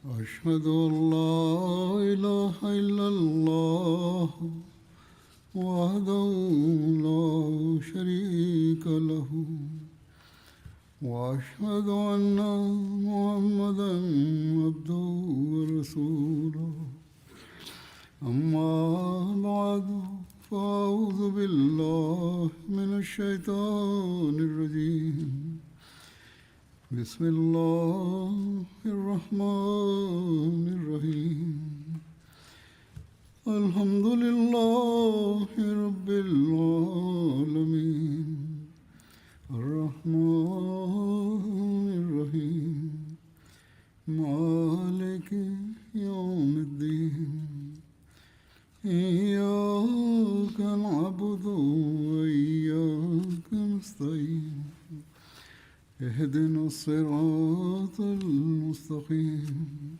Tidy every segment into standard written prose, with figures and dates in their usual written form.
أشهد أن لا إله إلا الله وحده لا شريك له وأشهد أن محمدا عبده ورسوله أما بعد فأعوذ بالله من الشيطان الرجيم بسم الله الرحمن الرحيم الحمد لله رب العالمين الرحمن الرحيم مالك يوم الدين إياك نعبد وإياك نستعين اهدنا الصراط المستقيم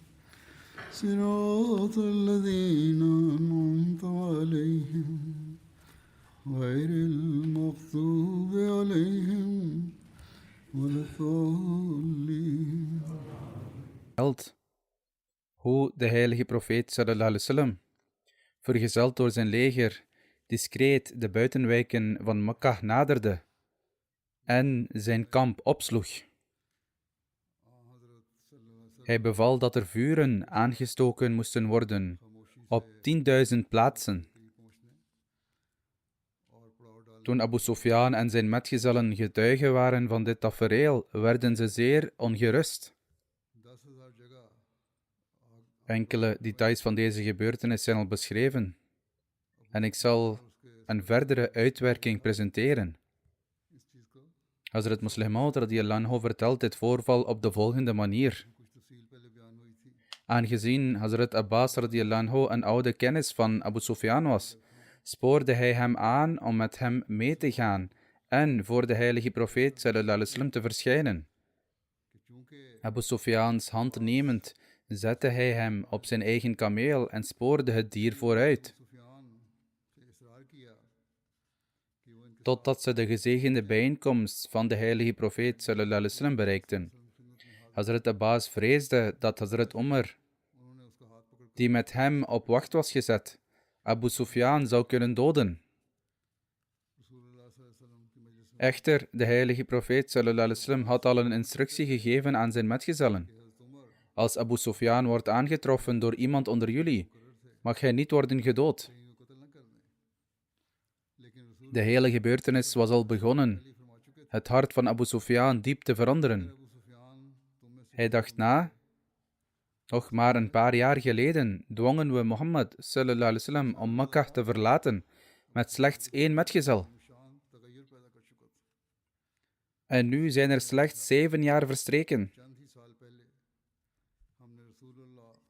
صراط الذين أنعمت عليهم غير المغضوب عليهم ولا الضالين. Hoe de heilige profeet sallallahu alaihi wasallam, vergezeld door zijn leger, discreet de buitenwijken van Mekka naderde en zijn kamp opsloeg. Hij beval dat er vuren aangestoken moesten worden op 10.000 plaatsen. Toen Abu Sufyan en zijn metgezellen getuigen waren van dit tafereel, werden ze zeer ongerust. Enkele details van deze gebeurtenis zijn al beschreven en ik zal een verdere uitwerking presenteren. Hazrat Musleh Maud radiyallahu anhu vertelt dit voorval op de volgende manier. Aangezien Hazrat Abbas radiyallahu anhu een oude kennis van Abu Sufyan was, spoorde hij hem aan om met hem mee te gaan en voor de heilige profeet sallallahu alaihi wasallam te verschijnen. Abu Sufyans hand nemend, zette hij hem op zijn eigen kameel en spoorde het dier vooruit, totdat ze de gezegende bijeenkomst van de heilige profeet sallallahu alaihi wasallam bereikten. Hazrat Abbas vreesde dat Hazrat Umar, die met hem op wacht was gezet, Abu Sufyan zou kunnen doden. Echter, de heilige profeet sallallahu alaihi wasallam had al een instructie gegeven aan zijn metgezellen. Als Abu Sufyan wordt aangetroffen door iemand onder jullie, mag hij niet worden gedood. De hele gebeurtenis was al begonnen het hart van Abu Sufyan diep te veranderen. Hij dacht na, nog maar een paar jaar geleden dwongen we Mohammed sallallahu alaihi wasallam om Mekka te verlaten met slechts 1 metgezel. En nu zijn er slechts 7 jaar verstreken.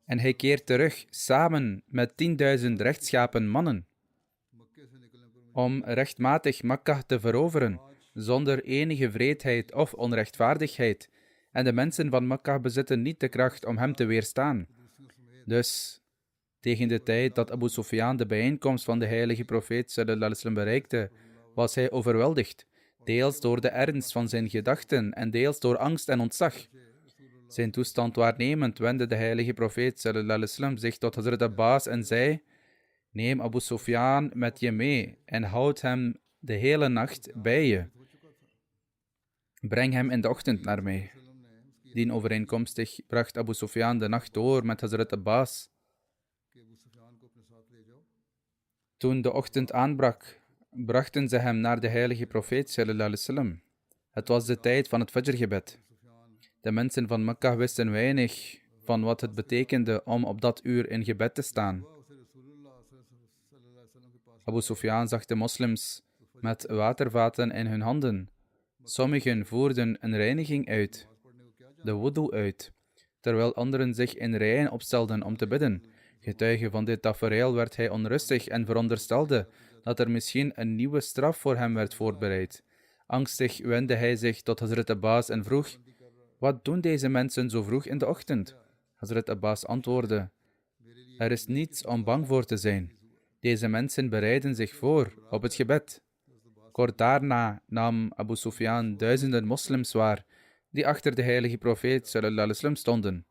En hij keert terug samen met 10.000 rechtschapen mannen om rechtmatig Mekka te veroveren, zonder enige wreedheid of onrechtvaardigheid. En de mensen van Mekka bezitten niet de kracht om hem te weerstaan. Dus, tegen de tijd dat Abu Sufyan de bijeenkomst van de heilige profeet sallallahu alaihi wasallam bereikte, was hij overweldigd, deels door de ernst van zijn gedachten en deels door angst en ontzag. Zijn toestand waarnemend wendde de heilige profeet sallallahu alaihi wasallam zich tot Hazrat Abbas en zei: neem Abu Sufyan met je mee en houd hem de hele nacht bij je. Breng hem in de ochtend naar mij. Dienovereenkomstig bracht Abu Sufyan de nacht door met Hazrat Abbas. Toen de ochtend aanbrak, brachten ze hem naar de heilige profeet sallallahu alaihi wasallam. Het was de tijd van het Fajrgebed. De mensen van Mekka wisten weinig van wat het betekende om op dat uur in gebed te staan. Abu Sufyan zag de moslims met watervaten in hun handen. Sommigen voerden een reiniging uit, de wudu uit, terwijl anderen zich in rijen opstelden om te bidden. Getuige van dit tafereel werd hij onrustig en veronderstelde dat er misschien een nieuwe straf voor hem werd voorbereid. Angstig wendde hij zich tot Hazrat Abbas en vroeg: wat doen deze mensen zo vroeg in de ochtend? Hazrat Abbas antwoordde: er is niets om bang voor te zijn. Deze mensen bereiden zich voor op het gebed. Kort daarna nam Abu Sufyan duizenden moslims waar, die achter de heilige profeet sallallahu alaihi wasallam stonden.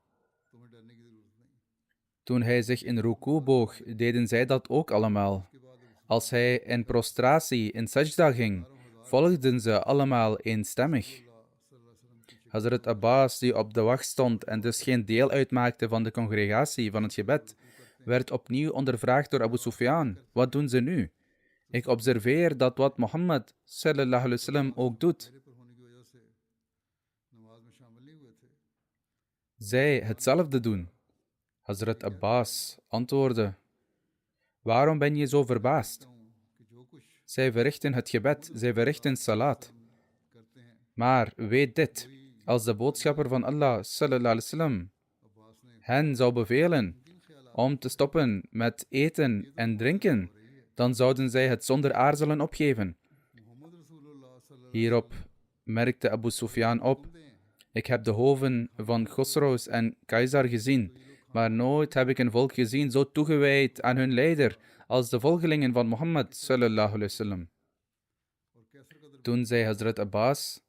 Toen hij zich in ruku boog, deden zij dat ook allemaal. Als hij in prostratie in sajda ging, volgden ze allemaal eenstemmig. Hazrat Abbas, die op de wacht stond en dus geen deel uitmaakte van de congregatie van het gebed, werd opnieuw ondervraagd door Abu Sufyan. Wat doen ze nu? Ik observeer dat wat Mohammed sallallahu alaihi wasallam ook doet. Zij hetzelfde doen. Hazrat Abbas antwoordde: waarom ben je zo verbaasd? Zij verrichten het gebed, zij verrichten salat. Maar weet dit, als de boodschapper van Allah sallallahu alaihi wasallam hen zou bevelen om te stoppen met eten en drinken, dan zouden zij het zonder aarzelen opgeven. Hierop merkte Abu Sufyan op: ik heb de hoven van Khosrows en Keizer gezien, maar nooit heb ik een volk gezien zo toegewijd aan hun leider als de volgelingen van Mohammed sallallahu alaihi wasallam. Toen zei Hazrat Abbas: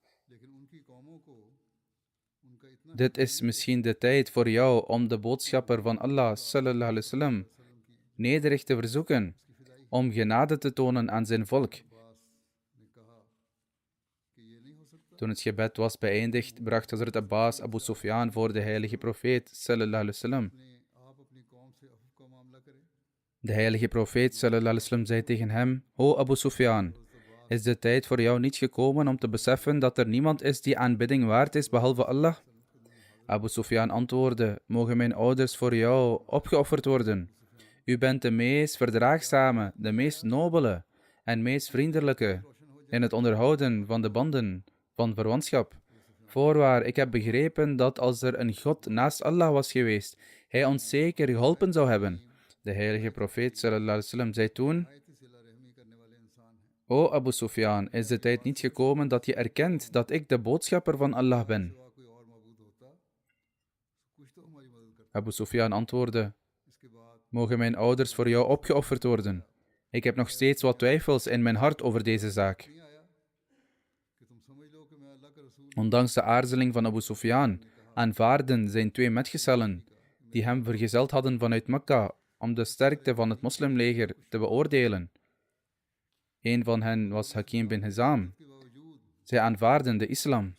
dit is misschien de tijd voor jou om de boodschapper van Allah sallallahu alaihi wasallam nederig te verzoeken om genade te tonen aan zijn volk. Toen het gebed was beëindigd, bracht Hazrat Abbas Abu Sufyan voor de heilige profeet sallallahu alaihi wasallam. De heilige profeet sallallahu alaihi wasallam zei tegen hem: O Abu Sufyan, is de tijd voor jou niet gekomen om te beseffen dat er niemand is die aanbidding waard is behalve Allah? Abu Sufyan antwoordde: mogen mijn ouders voor jou opgeofferd worden? U bent de meest verdraagzame, de meest nobele en meest vriendelijke in het onderhouden van de banden van verwantschap. Voorwaar, ik heb begrepen dat als er een God naast Allah was geweest, hij ons zeker geholpen zou hebben. De heilige profeet sallallahu alaihi wasallam zei toen: O Abu Sufyan, is de tijd niet gekomen dat je erkent dat ik de boodschapper van Allah ben? Abu Sufyan antwoordde: mogen mijn ouders voor jou opgeofferd worden? Ik heb nog steeds wat twijfels in mijn hart over deze zaak. Ondanks de aarzeling van Abu Sufyan aanvaarden zijn twee metgezellen, die hem vergezeld hadden vanuit Mekka, om de sterkte van het moslimleger te beoordelen. Een van hen was Hakim bin Hizam. Zij aanvaarden de islam.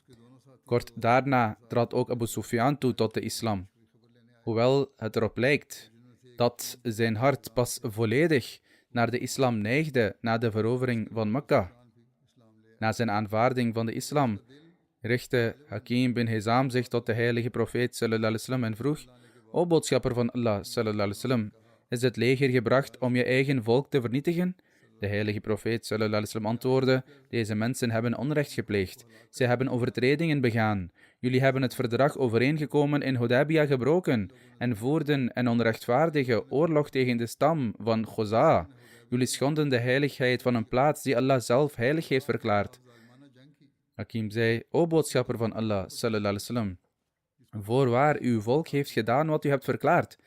Kort daarna trad ook Abu Sufyan toe tot de islam. Hoewel het erop lijkt dat zijn hart pas volledig naar de islam neigde na de verovering van Mekka. Na zijn aanvaarding van de islam richtte Hakim bin Hizam zich tot de heilige profeet sallallahu alaihi wasallam en vroeg: O boodschapper van Allah sallallahu alaihi wasallam, is het leger gebracht om je eigen volk te vernietigen? De heilige profeet sallallahu alaihi wasallam antwoordde: deze mensen hebben onrecht gepleegd. Zij hebben overtredingen begaan. Jullie hebben het verdrag overeengekomen in Hudaybiyah gebroken en voerden een onrechtvaardige oorlog tegen de stam van Khoza. Jullie schonden de heiligheid van een plaats die Allah zelf heilig heeft verklaard. Hakim zei: O boodschapper van Allah sallallahu alaihi wasallam, voorwaar, uw volk heeft gedaan wat u hebt verklaard.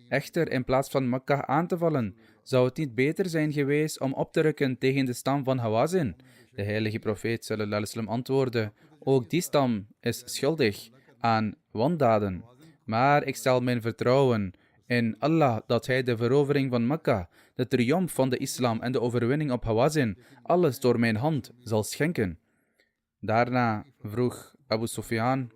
Echter, in plaats van Mekka aan te vallen, zou het niet beter zijn geweest om op te rukken tegen de stam van Hawazin? De heilige profeet sallallahu alaihi wasallam antwoordde: ook die stam is schuldig aan wandaden. Maar ik stel mijn vertrouwen in Allah dat hij de verovering van Mekka, de triomf van de islam en de overwinning op Hawazin, alles door mijn hand zal schenken. Daarna vroeg Abu Sufyan: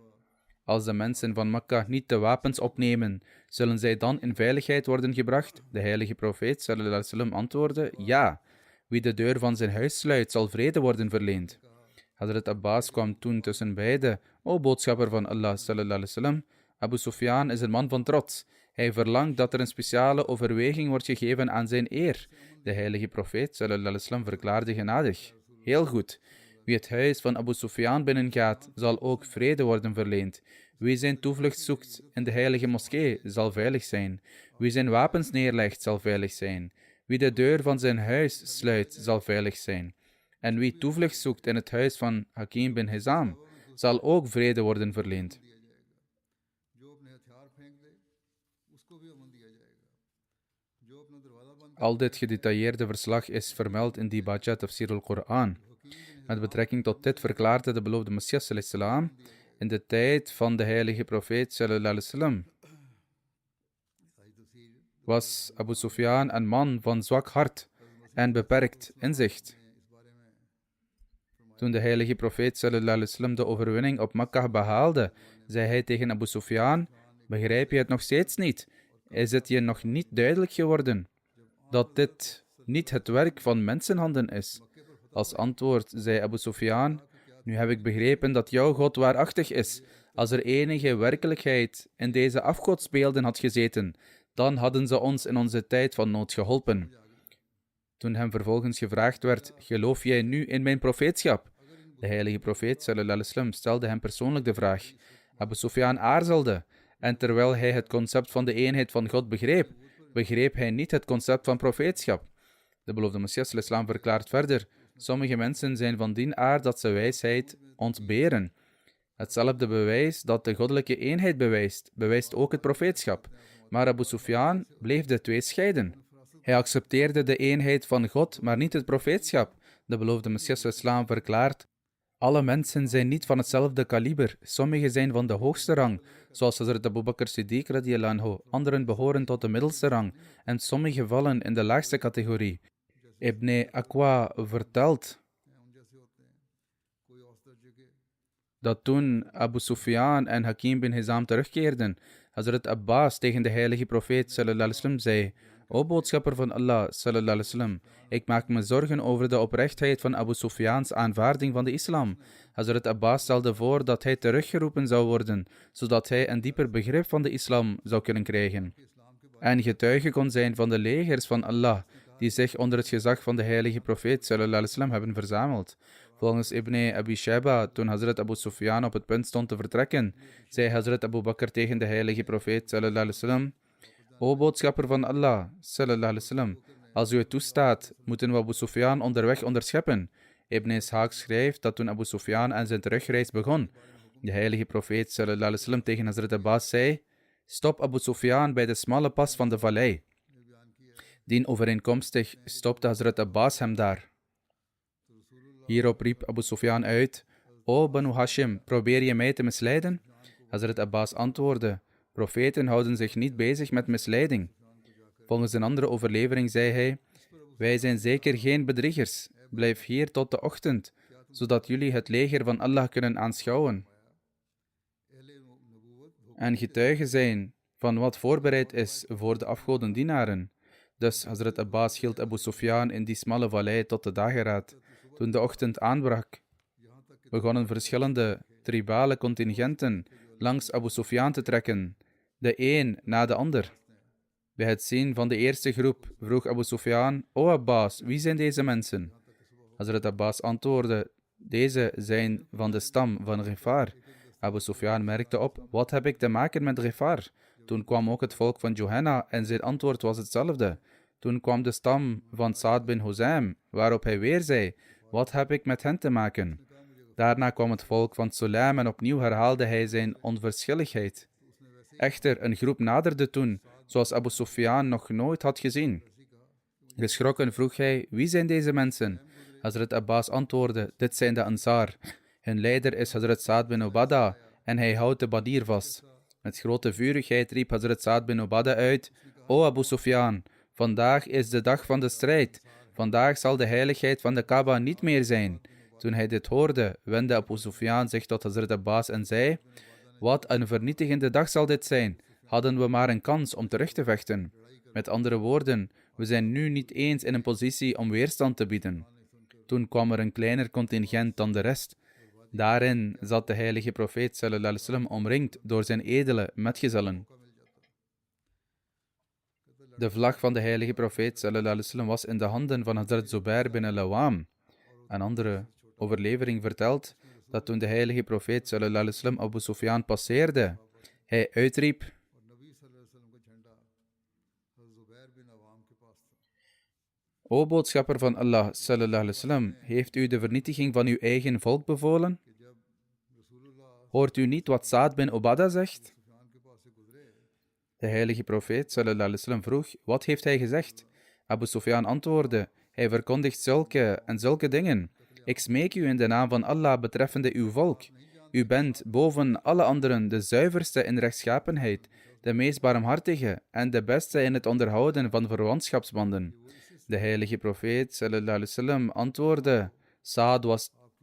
als de mensen van Mekka niet de wapens opnemen, zullen zij dan in veiligheid worden gebracht? De heilige profeet sallallahu alaihi wasallam antwoordde: ja, wie de deur van zijn huis sluit, zal vrede worden verleend. Hazrat Abbas kwam toen tussen beiden: O boodschapper van Allah sallallahu alaihi wasallam, Abu Sufyan is een man van trots. Hij verlangt dat er een speciale overweging wordt gegeven aan zijn eer. De heilige profeet sallallahu alaihi wasallam verklaarde genadig: heel goed. Wie het huis van Abu Sufyan binnengaat, zal ook vrede worden verleend. Wie zijn toevlucht zoekt in de heilige moskee, zal veilig zijn. Wie zijn wapens neerlegt, zal veilig zijn. Wie de deur van zijn huis sluit, zal veilig zijn. En wie toevlucht zoekt in het huis van Hakim bin Hizam, zal ook vrede worden verleend. Al dit gedetailleerde verslag is vermeld in Dibaja Tafsir al-Quran. Met betrekking tot dit verklaarde de beloofde Messias salam in de tijd van de heilige profeet sallallahu alaihi wasallam: was Abu Sufyan een man van zwak hart en beperkt inzicht. Toen de heilige profeet sallallahu alaihi wasallam de overwinning op Makkah behaalde, zei hij tegen Abu Sufyan: begrijp je het nog steeds niet? Is het je nog niet duidelijk geworden dat dit niet het werk van mensenhanden is? Als antwoord zei Abu Sufyan: nu heb ik begrepen dat jouw God waarachtig is. Als er enige werkelijkheid in deze afgodsbeelden had gezeten, dan hadden ze ons in onze tijd van nood geholpen. Toen hem vervolgens gevraagd werd: geloof jij nu in mijn profeetschap? De heilige profeet sallallahu alaihi wasallam stelde hem persoonlijk de vraag. Abu Sufyan aarzelde, en terwijl hij het concept van de eenheid van God begreep, begreep hij niet het concept van profeetschap. De beloofde Messias al-Islam verklaart verder: sommige mensen zijn van die aard dat ze wijsheid ontberen. Hetzelfde bewijs dat de goddelijke eenheid bewijst ook het profeetschap. Maar Abu Sufyan bleef de twee scheiden. Hij accepteerde de eenheid van God, maar niet het profeetschap. De beloofde Messias al-Islam verklaart: alle mensen zijn niet van hetzelfde kaliber. Sommigen zijn van de hoogste rang, zoals Hazrat Abu Bakr Siddiq radiyallahu anhu. Anderen behoren tot de middelste rang, en sommigen vallen in de laagste categorie. Ibn Aqwa vertelt dat toen Abu Sufyan en Hakim bin Hizam terugkeerden, Hazrat Abbas tegen de heilige profeet sallallahu alaihi wasallam zei: o boodschapper van Allah sallallahu alaihi wasallam, ik maak me zorgen over de oprechtheid van Abu Sufyans aanvaarding van de islam. Hazrat Abbas stelde voor dat hij teruggeroepen zou worden, zodat hij een dieper begrip van de islam zou kunnen krijgen en getuige kon zijn van de legers van Allah, die zich onder het gezag van de heilige profeet sallallahu alaihi wasallam hebben verzameld. Volgens Ibn Abi Shayba, toen Hazrat Abu Sufyan op het punt stond te vertrekken, zei Hazrat Abu Bakr tegen de heilige profeet sallallahu alaihi wasallam: o boodschapper van Allah sallallahu alaihi wasallam, als u het toestaat, moeten we Abu Sufyan onderweg onderscheppen. Ibn Ishaq schrijft dat toen Abu Sufyan aan zijn terugreis begon, de heilige profeet sallallahu alaihi wasallam tegen Hazrat Abbas zei: stop Abu Sufyan bij de smalle pas van de vallei. Dien overeenkomstig stopte Hazrat Abbas hem daar. Hierop riep Abu Sufyan uit: o Banu Hashim, probeer je mij te misleiden? Hazrat Abbas antwoordde: profeten houden zich niet bezig met misleiding. Volgens een andere overlevering zei hij: wij zijn zeker geen bedriegers. Blijf hier tot de ochtend, zodat jullie het leger van Allah kunnen aanschouwen en getuigen zijn van wat voorbereid is voor de afgodendienaren. Dus Hazrat Abbas hield Abu Sufyan in die smalle vallei tot de dageraad. Toen de ochtend aanbrak, begonnen verschillende tribale contingenten langs Abu Sufyan te trekken, de een na de ander. Bij het zien van de eerste groep vroeg Abu Sufyan: o Abbas, wie zijn deze mensen? Hazrat Abbas antwoordde: deze zijn van de stam van Ghifar. Abu Sufyan merkte op: wat heb ik te maken met Ghifar? Toen kwam ook het volk van Johanna en zijn antwoord was hetzelfde. Toen kwam de stam van Saad bin Huzaim, waarop hij weer zei: wat heb ik met hen te maken? Daarna kwam het volk van Sulaim en opnieuw herhaalde hij zijn onverschilligheid. Echter, een groep naderde toen, zoals Abu Sufyan nog nooit had gezien. Geschrokken vroeg hij: wie zijn deze mensen? Hazrat Abbas antwoordde: dit zijn de Ansar. Hun leider is Hazrat Saad bin Ubadah en hij houdt de Badir vast. Met grote vurigheid riep Hazrat Saad bin Ubadah uit: o Abu Sufyan, vandaag is de dag van de strijd. Vandaag zal de heiligheid van de Kaaba niet meer zijn. Toen hij dit hoorde, wendde Abu Sufyan zich tot Hazrat Abbas en zei: wat een vernietigende dag zal dit zijn. Hadden we maar een kans om terug te vechten. Met andere woorden, we zijn nu niet eens in een positie om weerstand te bieden. Toen kwam er een kleiner contingent dan de rest. Daarin zat de heilige profeet sallallahu alaihi wasallam omringd door zijn edele metgezellen. De vlag van de heilige profeet sallallahu alaihi wasallam was in de handen van Hazrat Zubair bin al-Awam. Een andere overlevering vertelt dat toen de heilige profeet sallallahu alaihi wasallam Abu Sufyan passeerde, hij uitriep: o boodschapper van Allah sallallahu alaihi wasallam, heeft u de vernietiging van uw eigen volk bevolen? Hoort u niet wat Saad bin Ubadah zegt? De heilige profeet sallallahu alaihi wasallam vroeg: wat heeft hij gezegd? Abu Sufyan antwoordde: hij verkondigt zulke en zulke dingen. Ik smeek u in de naam van Allah betreffende uw volk. U bent boven alle anderen de zuiverste in rechtschapenheid, de meest barmhartige en de beste in het onderhouden van verwantschapsbanden. De heilige profeet sallallahu alaihi wasallam antwoordde: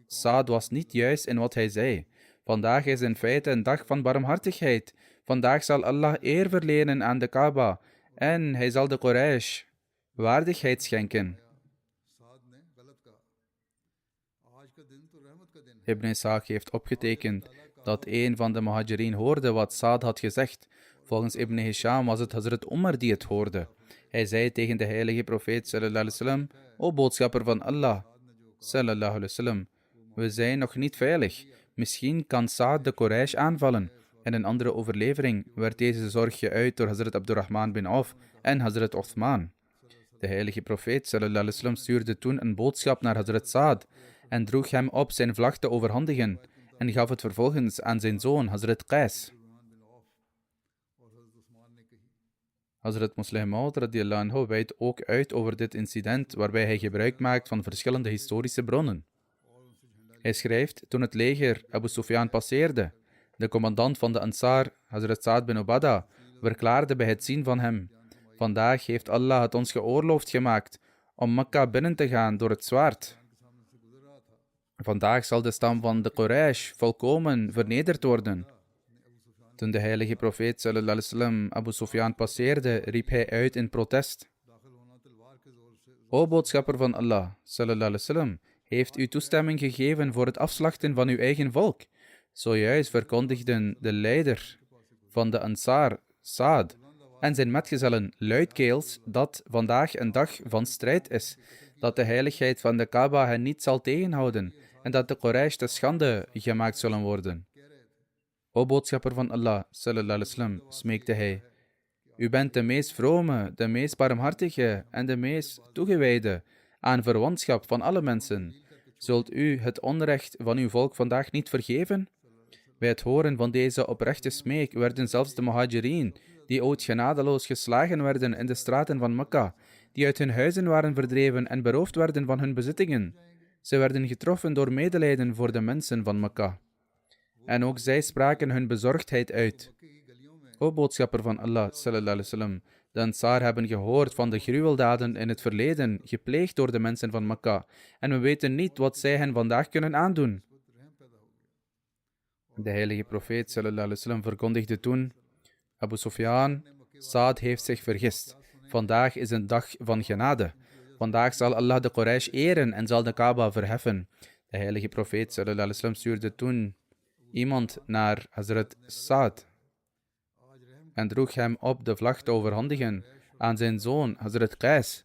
Saad was niet juist in wat hij zei. Vandaag is in feite een dag van barmhartigheid. Vandaag zal Allah eer verlenen aan de Kaaba en hij zal de Quraysh waardigheid schenken. Ibn Ishaq heeft opgetekend dat een van de Muhajirin hoorde wat Saad had gezegd. Volgens Ibn Hisham was het Hazrat Umar die het hoorde. Hij zei tegen de heilige profeet sallallahu alaihi wasallam: O boodschapper van Allah sallallahu alaihi wasallam, we zijn nog niet veilig. Misschien kan Saad de Quraysh aanvallen. In een andere overlevering werd deze zorg geuit door Hazrat Abdurrahman bin Auf en Hazrat Uthman. De heilige profeet sallallahu alaihi wasallam stuurde toen een boodschap naar Hazrat Saad en droeg hem op zijn vlag te overhandigen en gaf het vervolgens aan zijn zoon Hazrat Qais. Hazrat Musleh Maud radiyallahu anhu wijdt ook uit over dit incident waarbij hij gebruik maakt van verschillende historische bronnen. Hij schrijft: toen het leger Abu Sufyan passeerde, de commandant van de Ansar, Hazrat Saad bin Ubadah, verklaarde bij het zien van hem: vandaag heeft Allah het ons geoorloofd gemaakt om Mekka binnen te gaan door het zwaard. Vandaag zal de stam van de Quraysh volkomen vernederd worden. Toen de heilige profeet sallallahu alaihi wasallam Abu Sufyan passeerde, riep hij uit in protest: O boodschapper van Allah sallallahu alaihi wasallam, heeft u toestemming gegeven voor het afslachten van uw eigen volk? Zojuist verkondigden de leider van de Ansar, Saad, en zijn metgezellen luidkeels dat vandaag een dag van strijd is, dat de heiligheid van de Kaaba hen niet zal tegenhouden en dat de Quraysh te schande gemaakt zullen worden. O boodschapper van Allah, sallallahu alaihi wasallam, smeekte hij, u bent de meest vrome, de meest barmhartige en de meest toegewijde aan verwantschap van alle mensen. Zult u het onrecht van uw volk vandaag niet vergeven? Bij het horen van deze oprechte smeek werden zelfs de Muhajirin, die ooit genadeloos geslagen werden in de straten van Mekka, die uit hun huizen waren verdreven en beroofd werden van hun bezittingen. Ze werden getroffen door medelijden voor de mensen van Mekka. En ook zij spraken hun bezorgdheid uit. O boodschapper van Allah, sallallahu alaihi wasallam, de Ansar hebben gehoord van de gruweldaden in het verleden, gepleegd door de mensen van Mekka, en we weten niet wat zij hen vandaag kunnen aandoen. De heilige profeet sallallahu alaihi wasallam verkondigde toen: Abu Sufyan, Saad heeft zich vergist. Vandaag is een dag van genade. Vandaag zal Allah de Quraysh eren en zal de Kaaba verheffen. De heilige profeet sallallahu alaihi wasallam stuurde toen iemand naar Hazrat Saad en droeg hem op de vlag te overhandigen aan zijn zoon Hazrat Qais,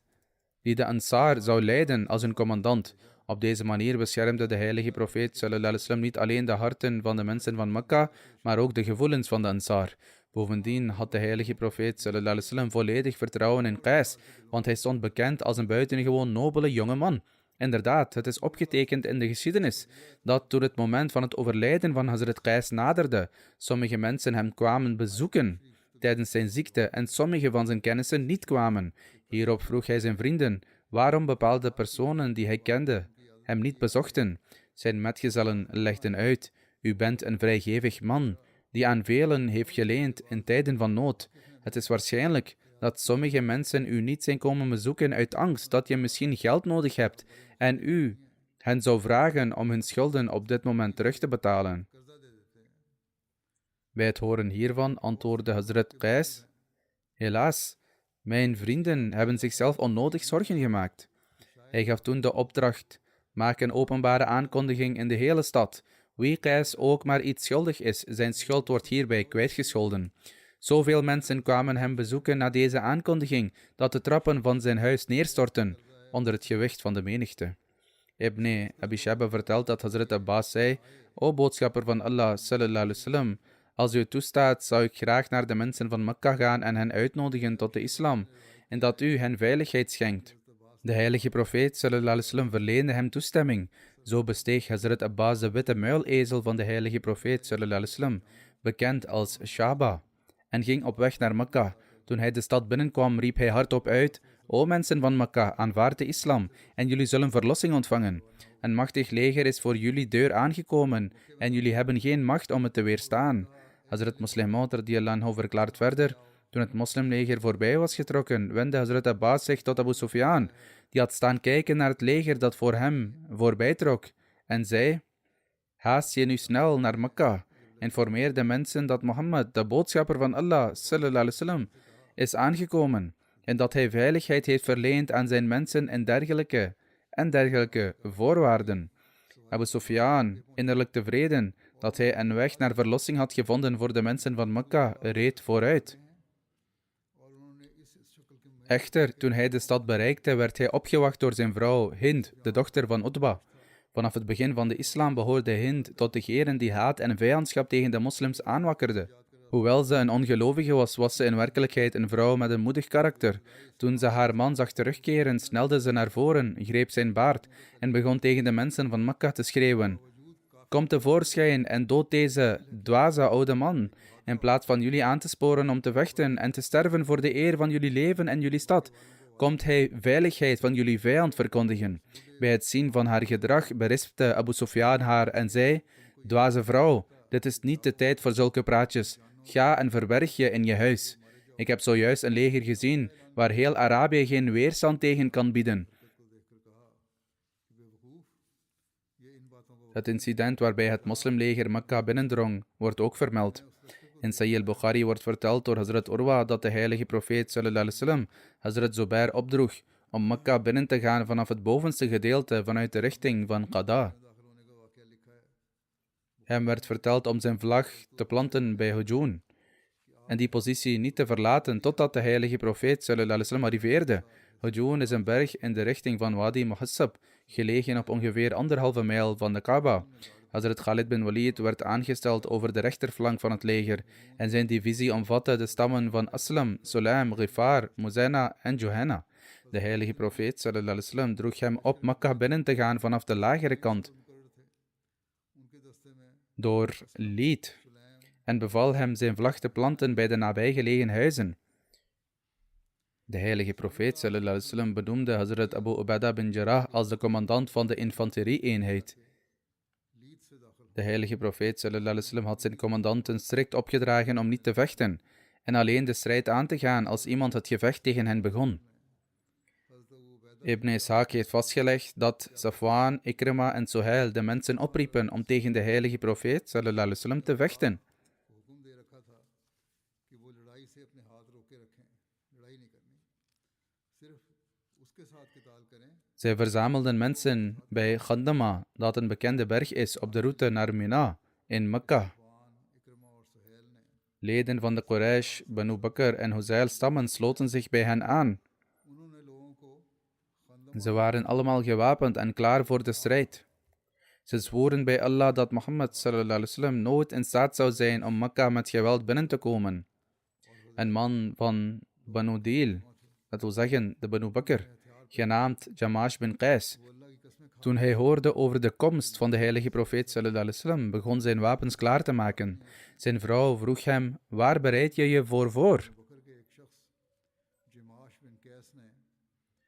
die de Ansar zou leiden als een commandant. Op deze manier beschermde de heilige profeet sallallahu alaihi wasallam niet alleen de harten van de mensen van Mekka, maar ook de gevoelens van de Ansar. Bovendien had de heilige profeet sallallahu alaihi wasallam volledig vertrouwen in Qais, want hij stond bekend als een buitengewoon nobele jonge man. Inderdaad, het is opgetekend in de geschiedenis dat toen het moment van het overlijden van Hazrat Qais naderde, sommige mensen hem kwamen bezoeken tijdens zijn ziekte en sommige van zijn kennissen niet kwamen. Hierop vroeg hij zijn vrienden waarom bepaalde personen die hij kende hem niet bezochten. Zijn metgezellen legden uit: u bent een vrijgevig man die aan velen heeft geleend in tijden van nood. Het is waarschijnlijk dat sommige mensen u niet zijn komen bezoeken uit angst dat je misschien geld nodig hebt en u hen zou vragen om hun schulden op dit moment terug te betalen. Bij het horen hiervan antwoordde Hazrat Qais: helaas, mijn vrienden hebben zichzelf onnodig zorgen gemaakt. Hij gaf toen de opdracht: maak een openbare aankondiging in de hele stad. Wie Qais ook maar iets schuldig is, zijn schuld wordt hierbij kwijtgescholden. Zoveel mensen kwamen hem bezoeken na deze aankondiging, dat de trappen van zijn huis neerstortten onder het gewicht van de menigte. Ibn Abi Shayba vertelt dat Hazrat Abbas zei: O boodschapper van Allah, sallallahu alaihi wasallam, als u toestaat, zou ik graag naar de mensen van Mekka gaan en hen uitnodigen tot de islam, en dat u hen veiligheid schenkt. De heilige profeet sallallahu alaihi wasallam verleende hem toestemming. Zo besteeg Hazrat Abbas de witte muilezel van de heilige profeet sallallahu alaihi wasallam, bekend als Shaba, en ging op weg naar Mekka. Toen hij de stad binnenkwam, riep hij hardop uit: O mensen van Mekka, aanvaard de islam, en jullie zullen verlossing ontvangen. Een machtig leger is voor jullie deur aangekomen, en jullie hebben geen macht om het te weerstaan. Hazrat Muslim Maud radiyallahu anhu verklaart verder: toen het moslimleger voorbij was getrokken, wendde Hazrat Abbas zich tot Abu Sufyan, die had staan kijken naar het leger dat voor hem voorbij trok, en zei: haast je nu snel naar Mekka. Informeer de mensen dat Mohammed, de boodschapper van Allah, sallallahu alaihi wasallam, is aangekomen en dat hij veiligheid heeft verleend aan zijn mensen en dergelijke voorwaarden. Abu Sufyan, innerlijk tevreden dat hij een weg naar verlossing had gevonden voor de mensen van Mekka, reed vooruit. Echter, toen hij de stad bereikte, werd hij opgewacht door zijn vrouw Hind, de dochter van Utba. Vanaf het begin van de islam behoorde Hind tot degenen die haat en vijandschap tegen de moslims aanwakkerden. Hoewel ze een ongelovige was, was ze in werkelijkheid een vrouw met een moedig karakter. Toen ze haar man zag terugkeren, snelde ze naar voren, greep zijn baard en begon tegen de mensen van Mekka te schreeuwen: kom tevoorschijn en dood deze dwaze oude man, in plaats van jullie aan te sporen om te vechten en te sterven voor de eer van jullie leven en jullie stad. Komt hij veiligheid van jullie vijand verkondigen. Bij het zien van haar gedrag berispte Abu Sufyan haar en zei: dwaze vrouw, dit is niet de tijd voor zulke praatjes. Ga en verberg je in je huis. Ik heb zojuist een leger gezien waar heel Arabië geen weerstand tegen kan bieden. Het incident waarbij het moslimleger Mekka binnendrong, wordt ook vermeld. In Sahih al-Bukhari wordt verteld door Hazrat Urwa dat de heilige profeet sallallahu alaihi wasallam Hazrat Zubair opdroeg om Mekka binnen te gaan vanaf het bovenste gedeelte vanuit de richting van Qada. Hem werd verteld om zijn vlag te planten bij Hujun en die positie niet te verlaten totdat de heilige profeet sallallahu alaihi wasallam arriveerde. Hujun is een berg in de richting van Wadi Muhassab, gelegen op ongeveer 1,5 mijl van de Kaaba. Hazrat Khalid bin Walid werd aangesteld over de rechterflank van het leger en zijn divisie omvatte de stammen van Aslam, Sulaim, Ghifar, Muzena en Juhana. De heilige profeet sallallahu alaihi wasallam droeg hem op Mekka binnen te gaan vanaf de lagere kant door Lied en beval hem zijn vlag te planten bij de nabijgelegen huizen. De heilige profeet sallallahu alaihi wasallam benoemde Hazrat Abu Ubaidah bin Jarrah als de commandant van de infanterie-eenheid. De heilige profeet sallallahu alaihi wasallam had zijn commandanten strikt opgedragen om niet te vechten en alleen de strijd aan te gaan als iemand het gevecht tegen hen begon. Ibn Ishaq heeft vastgelegd dat Safwan, Ikrima en Suhail de mensen opriepen om tegen de heilige profeet sallallahu alaihi wasallam te vechten. Zij verzamelden mensen bij Khandama, dat een bekende berg is op de route naar Mina in Mekka. Leden van de Quraysh, Banu Bakr en Huzail stammen sloten zich bij hen aan. Ze waren allemaal gewapend en klaar voor de strijd. Ze zwoeren bij Allah dat Mohammed sallallahu alaihi wasallam nooit in staat zou zijn om Mekka met geweld binnen te komen. Een man van Banu Dil, dat wil zeggen de Banu Bakr, genaamd Jamash bin Qais. Toen hij hoorde over de komst van de heilige profeet sallallahu alaihi wasallam, begon zijn wapens klaar te maken. Zijn vrouw vroeg hem: waar bereid je je voor?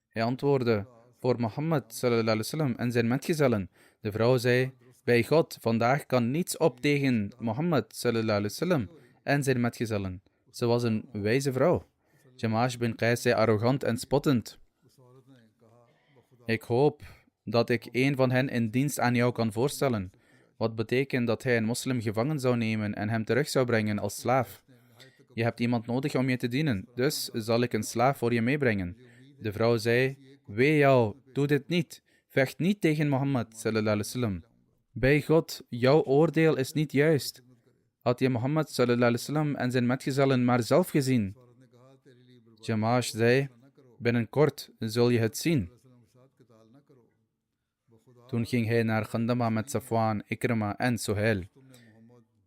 Hij antwoordde: voor Mohammed sallallahu alaihi wasallam en zijn metgezellen. De vrouw zei: bij God, vandaag kan niets op tegen Mohammed sallallahu alaihi wasallam en zijn metgezellen. Ze was een wijze vrouw. Jamash bin Qais zei arrogant en spottend: ik hoop dat ik een van hen in dienst aan jou kan voorstellen. Wat betekent dat hij een moslim gevangen zou nemen en hem terug zou brengen als slaaf. Je hebt iemand nodig om je te dienen, dus zal ik een slaaf voor je meebrengen. De vrouw zei: wee jou, doe dit niet. Vecht niet tegen Mohammed sallallahu alaihi wasallam. Bij God, jouw oordeel is niet juist. Had je Mohammed sallallahu alaihi wasallam en zijn metgezellen maar zelf gezien? Jamash zei: binnenkort zul je het zien. Toen ging hij naar Khandama met Safwan, Ikrima en Suhail.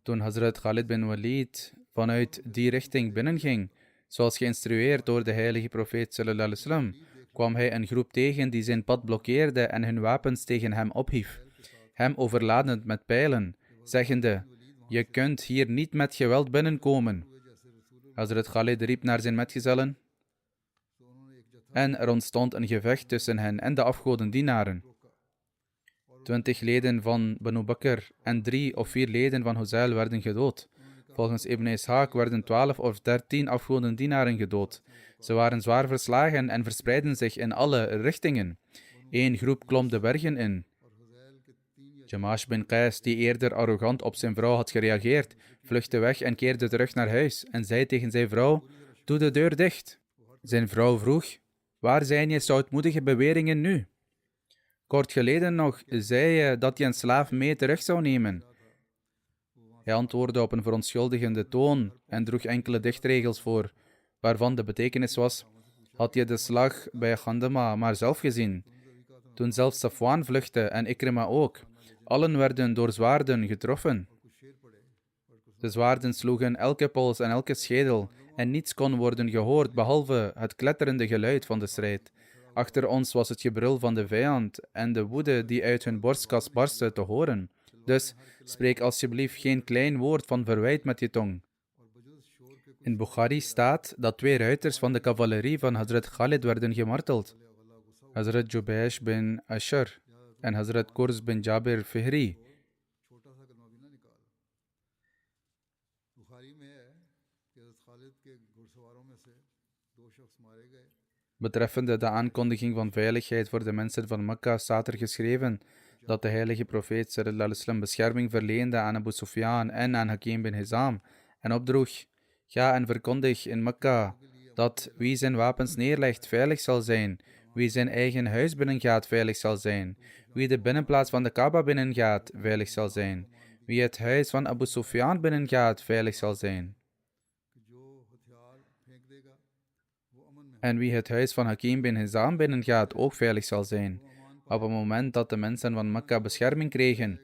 Toen Hazrat Khalid bin Walid vanuit die richting binnenging, zoals geïnstrueerd door de heilige profeet sallallahu alaihi wasallam, kwam hij een groep tegen die zijn pad blokkeerde en hun wapens tegen hem ophief, hem overladend met pijlen, zeggende: je kunt hier niet met geweld binnenkomen. Hazrat Khalid riep naar zijn metgezellen en er ontstond een gevecht tussen hen en de afgodendienaren. 20 leden van Banu Bakr en 3 of 4 leden van Huzail werden gedood. Volgens Ibn Ishaq werden 12 of 13 afgodendienaren gedood. Ze waren zwaar verslagen en verspreidden zich in alle richtingen. Eén groep klom de bergen in. Jamash bin Qais, die eerder arrogant op zijn vrouw had gereageerd, vluchtte weg en keerde terug naar huis en zei tegen zijn vrouw: "Doe de deur dicht." Zijn vrouw vroeg: "Waar zijn je stoutmoedige beweringen nu? Kort geleden nog zei je dat je een slaaf mee terug zou nemen." Hij antwoordde op een verontschuldigende toon en droeg enkele dichtregels voor, waarvan de betekenis was: "Had je de slag bij Ghandama maar zelf gezien? Toen zelfs Safwan vluchtte en Ikrima ook. Allen werden door zwaarden getroffen. De zwaarden sloegen elke pols en elke schedel, en niets kon worden gehoord behalve het kletterende geluid van de strijd. Achter ons was het gebrul van de vijand en de woede die uit hun borstkas barstte te horen. Dus spreek alsjeblieft geen klein woord van verwijt met je tong." In Bukhari staat dat 2 ruiters van de cavalerie van Hazrat Khalid werden gemarteld. Hazrat Jubaish bin Ashar en Hazrat Kurz bin Jabir Fihri. Betreffende de aankondiging van veiligheid voor de mensen van Mekka staat er geschreven dat de heilige profeet sallallahu alaihi wasallam bescherming verleende aan Abu Sufyan en aan Hakim bin Hizam en opdroeg: "Ga en verkondig in Mekka dat wie zijn wapens neerlegt veilig zal zijn, wie zijn eigen huis binnengaat veilig zal zijn, wie de binnenplaats van de Kaaba binnengaat veilig zal zijn, wie het huis van Abu Sufyan binnengaat veilig zal zijn. En wie het huis van Hakim bin Hizam binnengaat ook veilig zal zijn." Op het moment dat de mensen van Mekka bescherming kregen,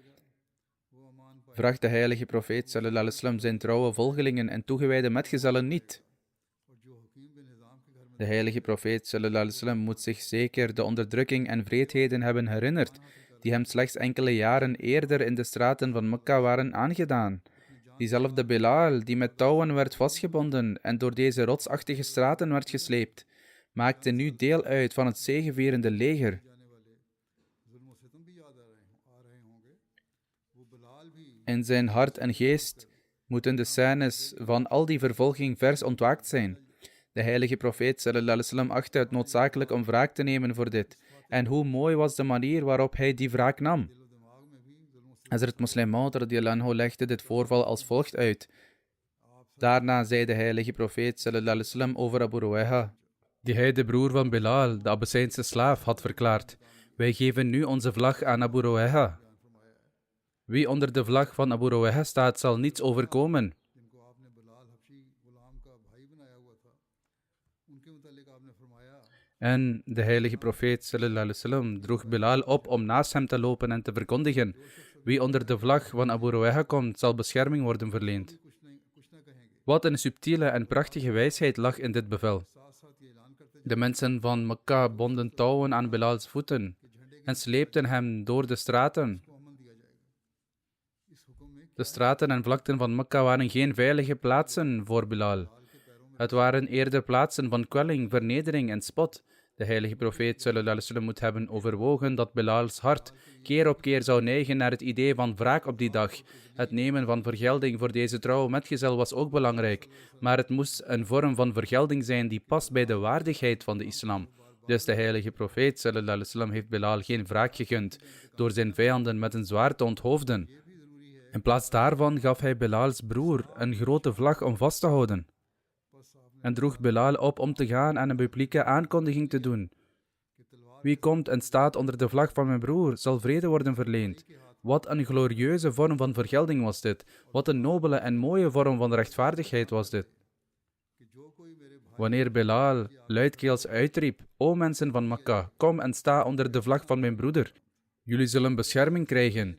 vraagt de heilige profeet sallallahu alaihi wasallam zijn trouwe volgelingen en toegewijde metgezellen niet. De heilige profeet sallallahu alaihi wasallam moet zich zeker de onderdrukking en wreedheden hebben herinnerd die hem slechts enkele jaren eerder in de straten van Mekka waren aangedaan. Diezelfde Bilal, die met touwen werd vastgebonden en door deze rotsachtige straten werd gesleept, maakte nu deel uit van het zegevierende leger. In zijn hart en geest moeten de scènes van al die vervolging vers ontwaakt zijn. De heilige profeet sallallahu alaihi wasallam achtte het noodzakelijk om wraak te nemen voor dit. En hoe mooi was de manier waarop hij die wraak nam. Hazrat Muslim Maud radiyallahu anhu legde dit voorval als volgt uit. Daarna zei de heilige profeet sallallahu alaihi wasallam over Abu Ruwayha, die hij de broer van Bilal, de Abyssijnse slaaf, had verklaard: "Wij geven nu onze vlag aan Abu Ruwayha. Wie onder de vlag van Abu Ruwayha staat, zal niets overkomen." En de heilige profeet sallallahu alaihi wasallam droeg Bilal op om naast hem te lopen en te verkondigen: "Wie onder de vlag van Abu Ruwayha komt, zal bescherming worden verleend." Wat een subtiele en prachtige wijsheid lag in dit bevel. De mensen van Mekka bonden touwen aan Bilals voeten en sleepten hem door de straten. De straten en vlakten van Mekka waren geen veilige plaatsen voor Bilal. Het waren eerder plaatsen van kwelling, vernedering en spot. De heilige profeet sallallahu alaihi wasallam moet hebben overwogen dat Bilals hart keer op keer zou neigen naar het idee van wraak op die dag. Het nemen van vergelding voor deze trouwe metgezel was ook belangrijk, maar het moest een vorm van vergelding zijn die past bij de waardigheid van de islam. Dus de heilige profeet sallallahu alaihi wasallam heeft Bilal geen wraak gegund door zijn vijanden met een zwaard te onthoofden. In plaats daarvan gaf hij Bilals broer een grote vlag om vast te houden en droeg Bilal op om te gaan en een publieke aankondiging te doen. Wie komt en staat onder de vlag van mijn broer, zal vrede worden verleend. Wat een glorieuze vorm van vergelding was dit. Wat een nobele en mooie vorm van rechtvaardigheid was dit. Wanneer Bilal luidkeels uitriep: "O mensen van Mekka, kom en sta onder de vlag van mijn broeder. Jullie zullen bescherming krijgen."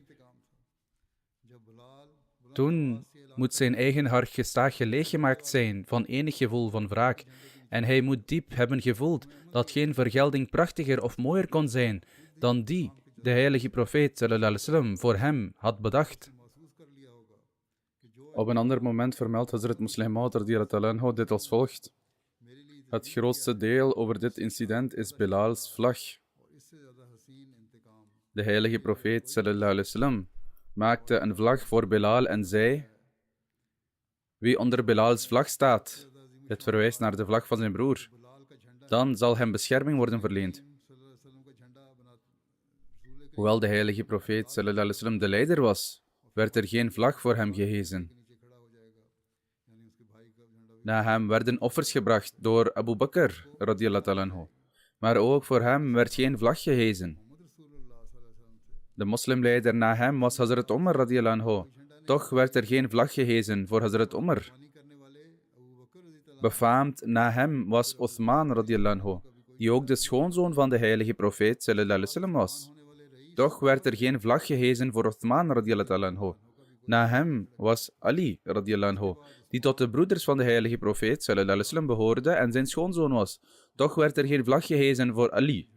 Toen moet zijn eigen hart gestaag leeggemaakt zijn van enig gevoel van wraak. En hij moet diep hebben gevoeld dat geen vergelding prachtiger of mooier kon zijn dan die de heilige profeet sallallahu alaihi wasallam voor hem had bedacht. Op een ander moment vermeldt Hazrat Muslim Maud radiyallahu anhu dit als volgt. Het grootste deel over dit incident is Bilals vlag. De heilige profeet sallallahu alaihi wasallam maakte een vlag voor Bilal en zei: Wie onder Bilal's vlag staat, dit verwijst naar de vlag van zijn broer, dan zal hem bescherming worden verleend. Hoewel de heilige profeet sallallahu alaihi wasallam de leider was, werd er geen vlag voor hem gehezen. Na hem werden offers gebracht door Abu Bakr radiyallahu ta'ala anhu, maar ook voor hem werd geen vlag gehezen. De moslimleider na hem was Hazrat Umar radiyallahu anhu, toch werd er geen vlag gehezen voor Hazrat Umar. Befaamd na hem was Uthman radiyallahu anhu, die ook de schoonzoon van de heilige profeet sallallahu alaihi wasallam was. Toch werd er geen vlag gehezen voor Uthman radiyallahu ta'ala anhu. Na hem was Ali radiyallahu anhu, die tot de broeders van de heilige profeet sallallahu alaihi wasallam behoorde en zijn schoonzoon was. Toch werd er geen vlag gehezen voor Ali.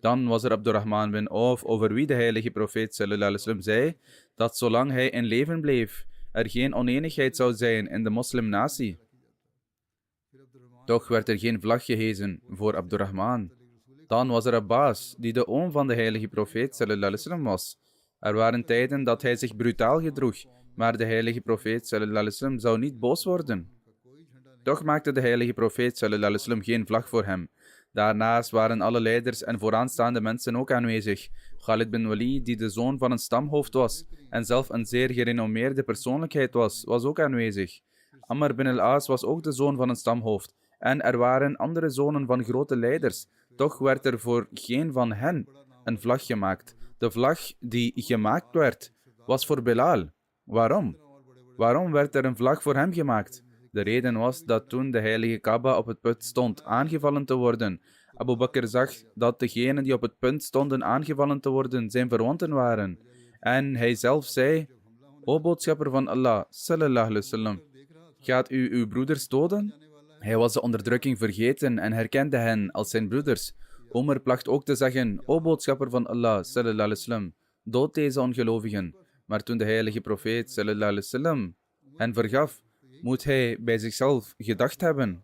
Dan was er Abdurrahman bin Auf, over wie de heilige profeet sallallahu alaihi wasallam zei dat zolang hij in leven bleef, er geen oneenigheid zou zijn in de moslimnatie. Toch werd er geen vlag gehezen voor Abdurrahman. Dan was er Abbas, die de oom van de heilige profeet sallallahu alaihi wasallam was. Er waren tijden dat hij zich brutaal gedroeg, maar de heilige profeet sallallahu alaihi wasallam zou niet boos worden. Toch maakte de heilige profeet sallallahu alaihi wasallam geen vlag voor hem. Daarnaast waren alle leiders en vooraanstaande mensen ook aanwezig. Khalid bin Walid, die de zoon van een stamhoofd was en zelf een zeer gerenommeerde persoonlijkheid was ook aanwezig. Amr bin al-As was ook de zoon van een stamhoofd. En er waren andere zonen van grote leiders. Toch werd er voor geen van hen een vlag gemaakt. De vlag die gemaakt werd, was voor Bilal. Waarom? Waarom werd er een vlag voor hem gemaakt? De reden was dat toen de heilige Kaaba op het punt stond aangevallen te worden, Abu Bakr zag dat degenen die op het punt stonden aangevallen te worden zijn verwanten waren. En hij zelf zei, O boodschapper van Allah, sallallahu alaihi wasallam, gaat u uw broeders doden? Hij was de onderdrukking vergeten en herkende hen als zijn broeders. Omer placht ook te zeggen, O boodschapper van Allah, sallallahu alaihi wasallam, dood deze ongelovigen. Maar toen de heilige profeet, sallallahu alaihi wasallam, hen vergaf, moet hij bij zichzelf gedacht hebben.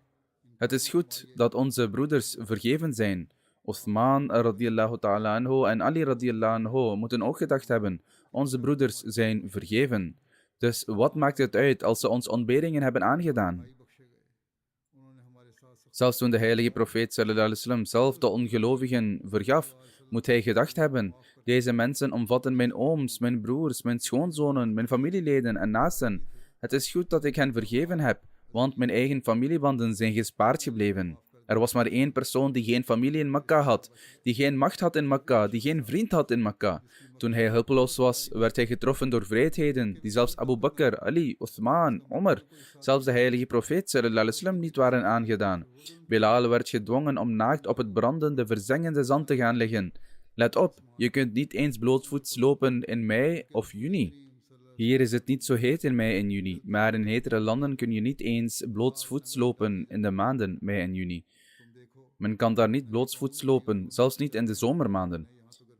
Het is goed dat onze broeders vergeven zijn. Uthman radiyallahu ta'ala anhu en Ali radiyallahu anhu moeten ook gedacht hebben. Onze broeders zijn vergeven. Dus wat maakt het uit als ze ons ontberingen hebben aangedaan? Zelfs toen de heilige profeet sallallahu alaihi wasallam zelf de ongelovigen vergaf, moet hij gedacht hebben. Deze mensen omvatten mijn ooms, mijn broers, mijn schoonzonen, mijn familieleden en naasten. Het is goed dat ik hen vergeven heb, want mijn eigen familiebanden zijn gespaard gebleven. Er was maar één persoon die geen familie in Mekka had, die geen macht had in Mekka, die geen vriend had in Mekka. Toen hij hulpeloos was, werd hij getroffen door wreedheden, die zelfs Abu Bakr, Ali, Uthman, Umar, zelfs de heilige profeet sallallahu alaihi wasallam niet waren aangedaan. Bilal werd gedwongen om naakt op het brandende, verzengende zand te gaan liggen. Let op, je kunt niet eens blootvoets lopen in mei of juni. Hier is het niet zo heet in mei en juni, maar in hetere landen kun je niet eens blootsvoets lopen in de maanden mei en juni. Men kan daar niet blootsvoets lopen, zelfs niet in de zomermaanden.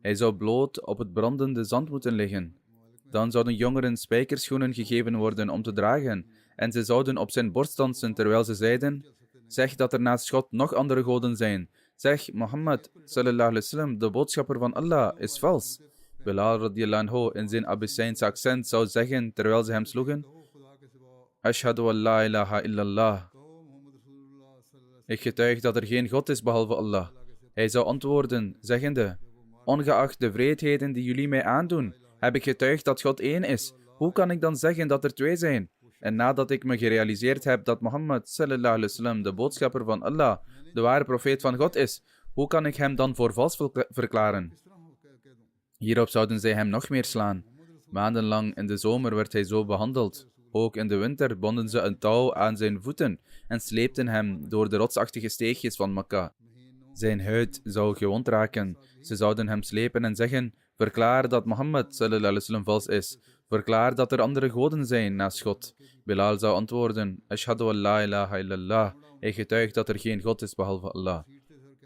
Hij zou bloot op het brandende zand moeten liggen. Dan zouden jongeren spijkerschoenen gegeven worden om te dragen, en ze zouden op zijn borst dansen terwijl ze zeiden, zeg dat er naast God nog andere goden zijn. Zeg, Mohammed sallallahu alaihi wasallam, de boodschapper van Allah, is vals. Bilal radiyallahu anhu in zijn Abyssijnse accent zou zeggen terwijl ze hem sloegen, Ashhadu an la ilaha illallah. Ik getuig dat er geen God is behalve Allah. Hij zou antwoorden, zeggende, ongeacht de wreedheden die jullie mij aandoen, heb ik getuigd dat God één is. Hoe kan ik dan zeggen dat er twee zijn? En nadat ik me gerealiseerd heb dat Mohammed sallallahu alaihi wasallam de boodschapper van Allah, de ware profeet van God is, hoe kan ik hem dan voor vals verklaren? Hierop zouden zij hem nog meer slaan. Maandenlang in de zomer werd hij zo behandeld. Ook in de winter bonden ze een touw aan zijn voeten en sleepten hem door de rotsachtige steegjes van Mekka. Zijn huid zou gewond raken. Ze zouden hem slepen en zeggen, verklaar dat Mohammed sallallahu alaihi wasallam vals is. Verklaar dat er andere goden zijn naast God. Bilal zou antwoorden, Ashhadu an la ilaha illallah. Hij getuigt dat er geen God is behalve Allah.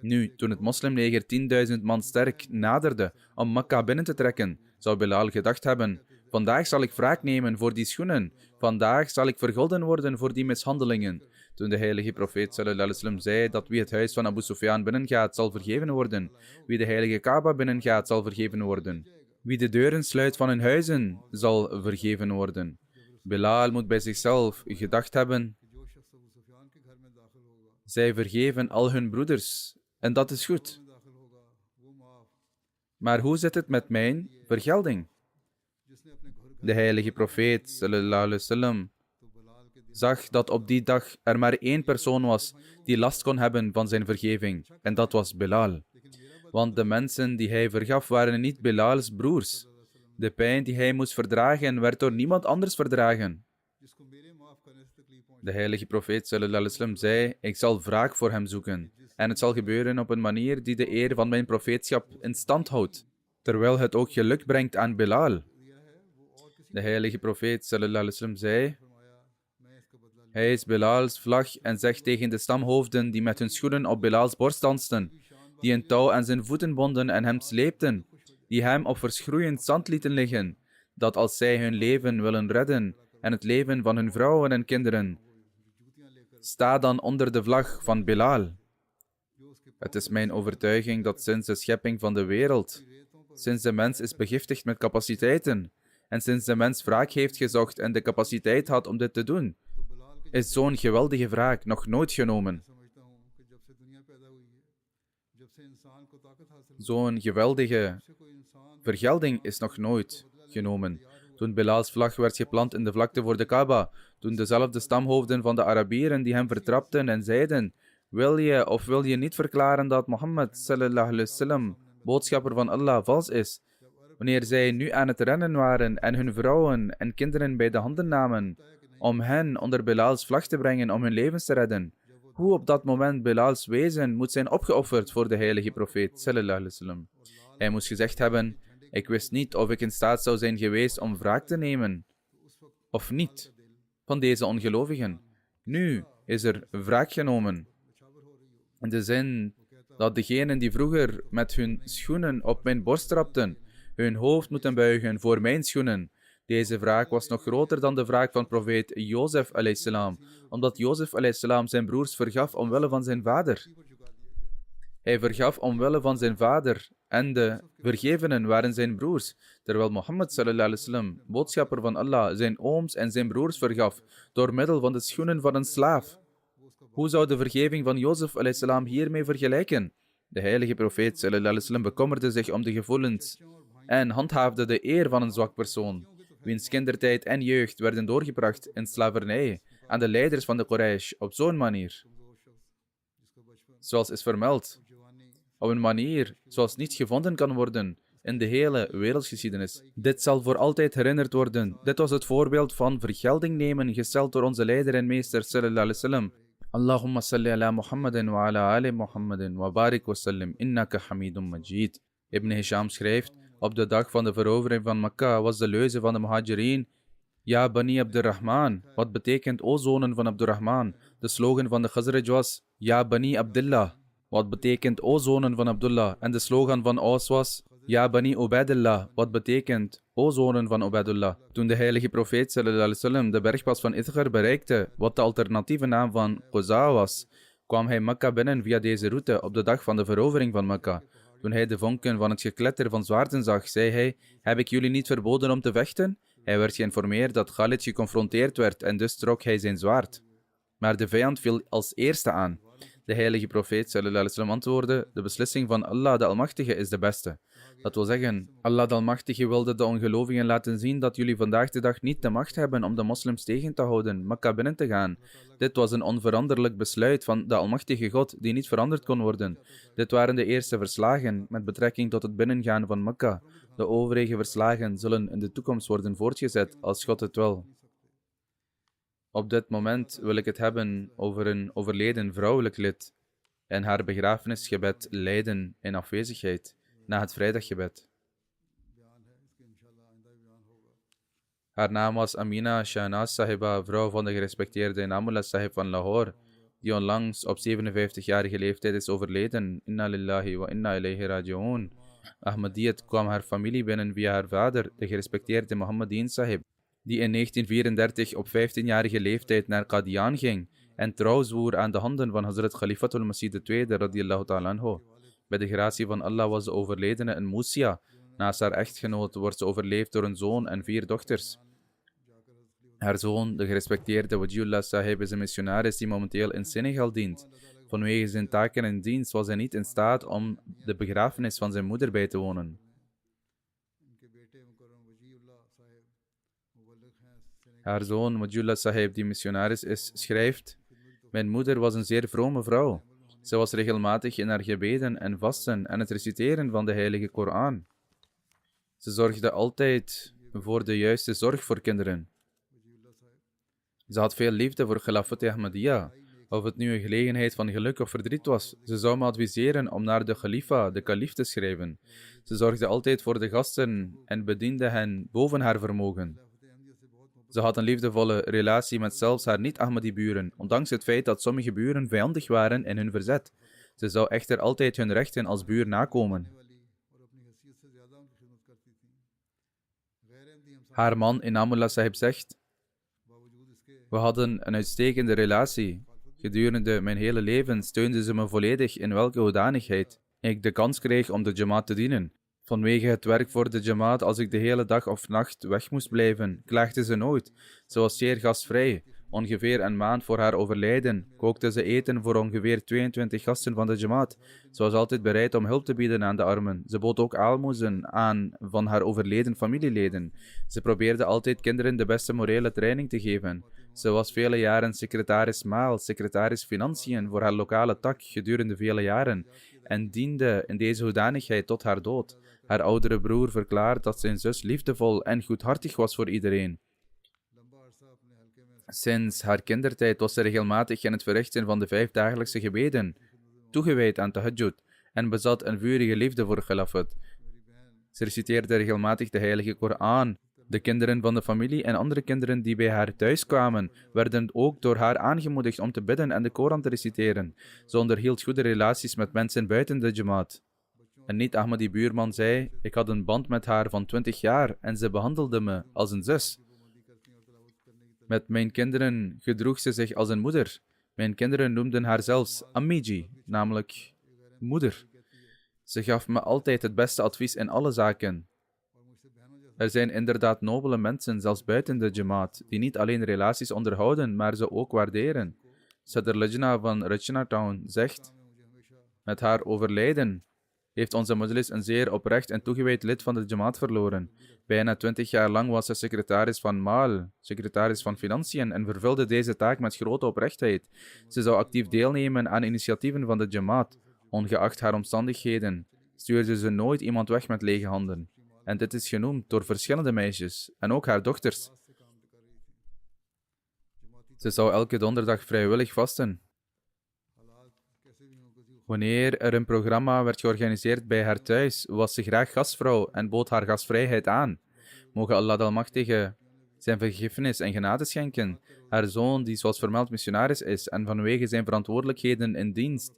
Nu, toen het moslimleger 10.000 man sterk naderde om Mekka binnen te trekken, zou Bilal gedacht hebben, vandaag zal ik wraak nemen voor die schoenen. Vandaag zal ik vergolden worden voor die mishandelingen. Toen de heilige profeet sallallahu alaihi wasallam zei dat wie het huis van Abu Sufyan binnengaat, zal vergeven worden. Wie de heilige Kaaba binnengaat, zal vergeven worden. Wie de deuren sluit van hun huizen, zal vergeven worden. Bilal moet bij zichzelf gedacht hebben, zij vergeven al hun broeders, en dat is goed. Maar hoe zit het met mijn vergelding? De heilige profeet, sallallahu alaihi wasallam, zag dat op die dag er maar één persoon was die last kon hebben van zijn vergeving, en dat was Bilal. Want de mensen die hij vergaf waren niet Bilals broers. De pijn die hij moest verdragen werd door niemand anders verdragen. De heilige profeet sallallahu alaihi wasallam zei, ik zal wraak voor hem zoeken. En het zal gebeuren op een manier die de eer van mijn profeetschap in stand houdt, terwijl het ook geluk brengt aan Bilal. De heilige profeet sallallahu alaihi wasallam zei, hij is Bilals vlag en zegt tegen de stamhoofden die met hun schoenen op Bilals borst dansten, die een touw aan zijn voeten bonden en hem sleepten, die hem op verschroeiend zand lieten liggen, dat als zij hun leven willen redden en het leven van hun vrouwen en kinderen, sta dan onder de vlag van Bilal. Het is mijn overtuiging dat sinds de schepping van de wereld, sinds de mens is begiftigd met capaciteiten, en sinds de mens wraak heeft gezocht en de capaciteit had om dit te doen, is zo'n geweldige wraak nog nooit genomen. Zo'n geweldige vergelding is nog nooit genomen. Toen Bilals vlag werd geplant in de vlakte voor de Kaaba, toen dezelfde stamhoofden van de Arabieren die hem vertrapten en zeiden, wil je of wil je niet verklaren dat Mohammed sallallahu alaihi wasallam, boodschapper van Allah, vals is? Wanneer zij nu aan het rennen waren en hun vrouwen en kinderen bij de handen namen, om hen onder Bilals vlag te brengen om hun levens te redden, hoe op dat moment Bilals wezen moet zijn opgeofferd voor de heilige profeet sallallahu alaihi wasallam. Hij moest gezegd hebben, ik wist niet of ik in staat zou zijn geweest om wraak te nemen, of niet, van deze ongelovigen. Nu is er wraak genomen. In de zin dat degenen die vroeger met hun schoenen op mijn borst trapten, hun hoofd moeten buigen voor mijn schoenen. Deze wraak was nog groter dan de wraak van profeet Jozef alayhi salam, omdat Jozef alayhi salam zijn broers vergaf omwille van zijn vader. Hij vergaf omwille van zijn vader en de vergevenen waren zijn broers, terwijl Mohammed sallallahu alaihi wasallam, boodschapper van Allah, zijn ooms en zijn broers vergaf door middel van de schoenen van een slaaf. Hoe zou de vergeving van Jozef alayhi salam hiermee vergelijken? De heilige profeet sallallahu alaihi wasallam bekommerde zich om de gevoelens en handhaafde de eer van een zwak persoon, wiens kindertijd en jeugd werden doorgebracht in slavernij aan de leiders van de Quraysh op zo'n manier, zoals is vermeld, op een manier zoals niet gevonden kan worden in de hele wereldgeschiedenis. Dit zal voor altijd herinnerd worden. Dit was het voorbeeld van vergelding nemen gesteld door onze leider en meester sallallahu alaihi wasallam. Allahumma salli ala Muhammadin wa ala ali Muhammadin wa barik wa sallim innaka hamidun majid. Ibn Hisham schrijft, op de dag van de verovering van Mekka was de leuze van de Muhajirin, Ja Bani Abdurrahman, wat betekent O zonen van Abdurrahman. De slogan van de Khazraj was, Ja Bani Abdullah, wat betekent O zonen van Abdullah. En de slogan van Aus was, Ja Bani Ubaidillah, wat betekent O zonen van Ubaidullah. Toen de heilige profeet sallallahu alaihi wasallam de bergpas van Idghar bereikte, wat de alternatieve naam van Quza was, kwam hij Mekka binnen via deze route op de dag van de verovering van Mekka. Toen hij de vonken van het gekletter van zwaarden zag, zei hij, heb ik jullie niet verboden om te vechten? Hij werd geïnformeerd dat Khalid geconfronteerd werd en dus trok hij zijn zwaard. Maar de vijand viel als eerste aan. De heilige profeet sallallahu alaihi wasallam antwoordde, de beslissing van Allah de Almachtige is de beste. Dat wil zeggen, Allah de Almachtige wilde de ongelovigen laten zien dat jullie vandaag de dag niet de macht hebben om de moslims tegen te houden, Mekka binnen te gaan. Dit was een onveranderlijk besluit van de Almachtige God die niet veranderd kon worden. Dit waren de eerste verslagen met betrekking tot het binnengaan van Mekka. De overige verslagen zullen in de toekomst worden voortgezet als God het wil. Op dit moment wil ik het hebben over een overleden vrouwelijk lid en haar begrafenisgebed leiden in afwezigheid na het vrijdaggebed. Haar naam was Amina Shahnaz Sahiba, vrouw van de gerespecteerde Inamullah Sahib van Lahore, die onlangs op 57-jarige leeftijd is overleden. Inna lillahi wa inna ilayhi raji'un. Ahmadiyyat kwam haar familie binnen via haar vader, de gerespecteerde Muhammadin Sahib, die in 1934 op 15-jarige leeftijd naar Qadian ging en trouw zwoer aan de handen van Hazrat Khalifatul Masih II radiyallahu ta'ala anhu. Bij de gratie van Allah was de overledene een Musia. Naast haar echtgenoot wordt ze overleefd door een zoon en 4 dochters. Haar zoon, de gerespecteerde Wajiullah Sahib, is een missionaris die momenteel in Senegal dient. Vanwege zijn taken en dienst was hij niet in staat om de begrafenis van zijn moeder bij te wonen. Haar zoon, Wajiullah Sahib, die missionaris is, schrijft: Mijn moeder was een zeer vrome vrouw. Ze was regelmatig in haar gebeden en vasten en het reciteren van de heilige Koran. Ze zorgde altijd voor de juiste zorg voor kinderen. Ze had veel liefde voor Khilafat Ahmadiyya. Of het nu een gelegenheid van geluk of verdriet was, ze zou me adviseren om naar de Khalifa, de kalif, te schrijven. Ze zorgde altijd voor de gasten en bediende hen boven haar vermogen. Ze had een liefdevolle relatie met zelfs haar niet-Ahmadi-buren, ondanks het feit dat sommige buren vijandig waren in hun verzet. Ze zou echter altijd hun rechten als buur nakomen. Haar man Inamullah Sahib zegt: We hadden een uitstekende relatie. Gedurende mijn hele leven steunde ze me volledig in welke hoedanigheid ik de kans kreeg om de Jamaat te dienen. Vanwege het werk voor de Jamaat, als ik de hele dag of nacht weg moest blijven, klaagde ze nooit. Ze was zeer gastvrij. Ongeveer een maand voor haar overlijden kookte ze eten voor ongeveer 22 gasten van de Jamaat. Ze was altijd bereid om hulp te bieden aan de armen. Ze bood ook aalmoezen aan van haar overleden familieleden. Ze probeerde altijd kinderen de beste morele training te geven. Ze was vele jaren secretaris Maal, secretaris Financiën voor haar lokale tak gedurende vele jaren en diende in deze hoedanigheid tot haar dood. Haar oudere broer verklaart dat zijn zus liefdevol en goedhartig was voor iedereen. Sinds haar kindertijd was ze regelmatig in het verrichten van de 5 dagelijkse gebeden, toegewijd aan tahajjud, en bezat een vurige liefde voor Khilafat. Ze reciteerde regelmatig de heilige Koran. De kinderen van de familie en andere kinderen die bij haar thuis kwamen, werden ook door haar aangemoedigd om te bidden en de Koran te reciteren. Ze onderhield goede relaties met mensen buiten de Jamaat. Een niet-Ahmadi-buurman zei: Ik had een band met haar van 20 jaar en ze behandelde me als een zus. Met mijn kinderen gedroeg ze zich als een moeder. Mijn kinderen noemden haar zelfs Ammiji, namelijk moeder. Ze gaf me altijd het beste advies in alle zaken. Er zijn inderdaad nobele mensen, zelfs buiten de Jamaat, die niet alleen relaties onderhouden, maar ze ook waarderen. Sadr Lajna van Rachinatown zegt: Met haar overlijden heeft onze majlis een zeer oprecht en toegewijd lid van de Jamaat verloren. Bijna 20 jaar lang was ze secretaris van Maal, secretaris van Financiën, en vervulde deze taak met grote oprechtheid. Ze zou actief deelnemen aan initiatieven van de Jamaat. Ongeacht haar omstandigheden stuurde ze nooit iemand weg met lege handen. En dit is genoemd door verschillende meisjes en ook haar dochters. Ze zou elke donderdag vrijwillig vasten. Wanneer er een programma werd georganiseerd bij haar thuis, was ze graag gastvrouw en bood haar gastvrijheid aan. Mogen Allah de Almachtige zijn vergiffenis en genade schenken. Haar zoon, die zoals vermeld missionaris is en vanwege zijn verantwoordelijkheden in dienst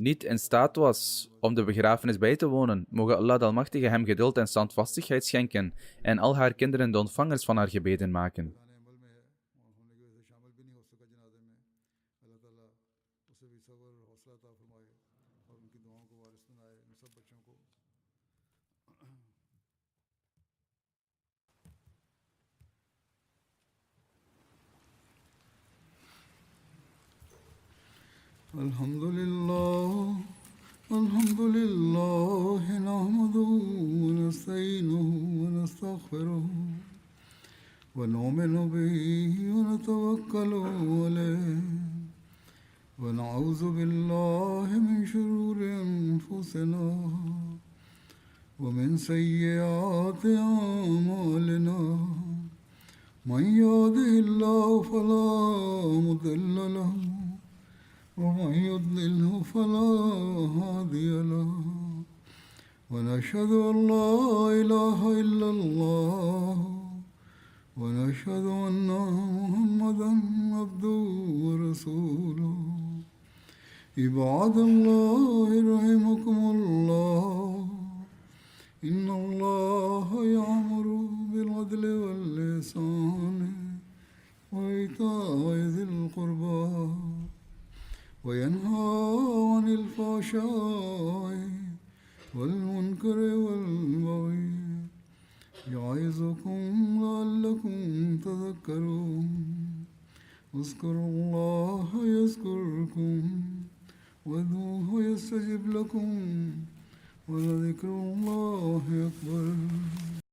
niet in staat was om de begrafenis bij te wonen, mogen Allah de Almachtige hem geduld en standvastigheid schenken en al haar kinderen de ontvangers van haar gebeden maken. Alhamdulillah, alhamdulillah, nahmaduhu wa nasta'inuhu wa nastaghfiruhu wa nu'minu bihi wa natawakkalu alayhi wa na'udhu billahi min shururi anfusina wa min sayyiati a'malina. Man yahdihillahu fala mudilla lahu ومن يضلله فلا هادي له ونشهد أن لا إله إلا الله ونشهد أن محمدا عبده ورسوله عباد الله رحمكم الله إن الله يأمر بالعدل والإحسان وإيتاء ذي القربى وينهى عن الفحشاء والمنكر والبغي يعظكم لعلكم تذكرون اذكروا الله يذكركم وادعوه يستجب لكم ولذكر الله أكبر